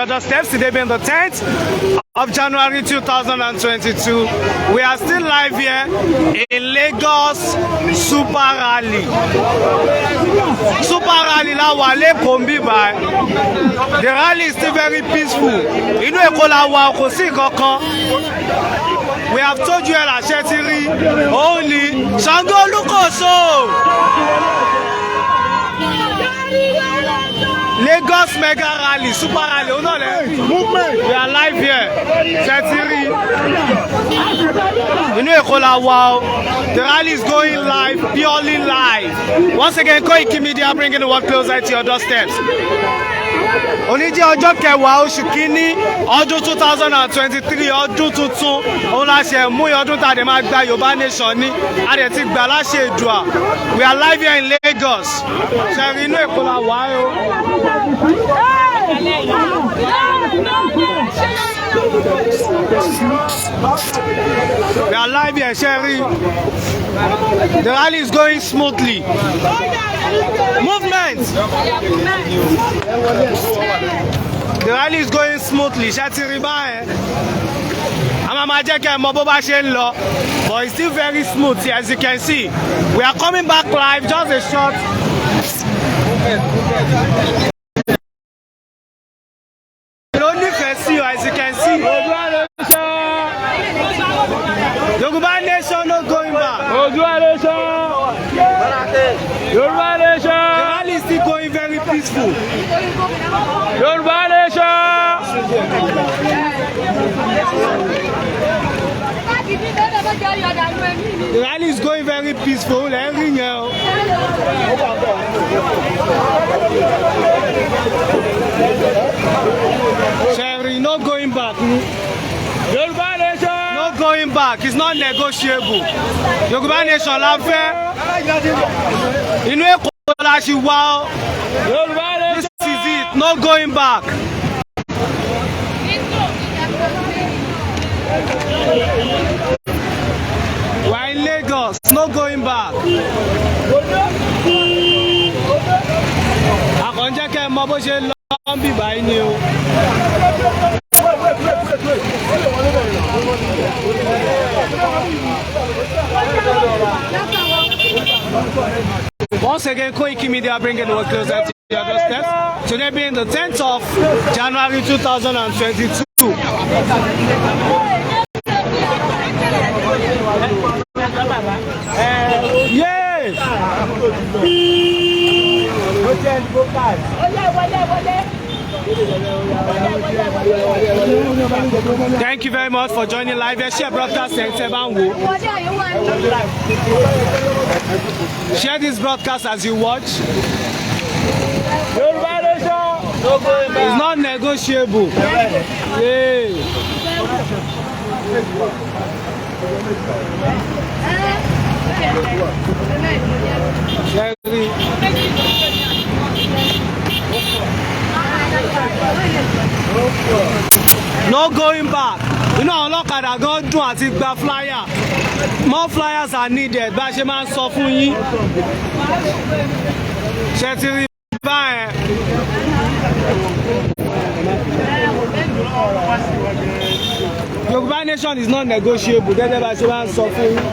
your doorsteps. Today being the 10th of January 2022. We are still live here in Lagos Super Rally. Super Rally la wale kombi by. The rally is still very peaceful. Inú Èkó la wà kò sí kankan. We have told you la Shetiri only Sango Olukoso. Lagos Mega Rally, Super Rally, movement. We are live here. Shetiri. Inú Èkó la wà. The rally is going live, purely live. Once again, Koiki Media bringing the world closer to your doorsteps. Òní jẹ́ ọjọ́ kẹwàá oṣù kínní ọdún 2023 ọdún tuntun òun la ṣe mú ọdún tá a dẹ̀ máa gba Yorùbá nation ní a dẹ̀ ti gbà láṣẹ Èdùà. We are live here in Lagos. Ṣẹ̀rí inú Èkó la wà o. We are live here, Sherry. The rally is going smoothly. Movement. The rally is going smoothly. Shetiri báyẹn. I'm a jẹ́ kẹ́ mọ̀ bó bá ṣe ń lọ, but it's still very smooth here, as you can see. We are coming back live. Just a short. As you can see, Yoruba Nation no going back. Yoruba Nation. The rally is still going very peaceful. Yoruba Nation. The rally is going very peaceful. Sherry, no going back. Yoruba Nation. No going back. It's not negotiable. Yoruba Nation la fẹ́. Inú Èkó la ṣì wà. This is it. No going back. We're in Lagos. No going back. Àkànjẹ́ kẹ́ mọ̀ bó ṣe lọ bí báyìí ni o. Once again, Koiki Media bringing the world closer to your doorsteps. Today being the 10th of January 2022. Yes! Thank you very much for joining live. Share broadcast. Share this broadcast as you watch. It's not negotiable. Yeah. No going back. You know, ọlọ́kadà gan dùn àti gba flyer. More flyers are needed. Bá a ṣe máa ń sọ fún yín. Shetiri báyẹn. Yoruba Nation is not negotiable. Gẹ́gẹ́ bá a ṣe máa ń sọ fún yín.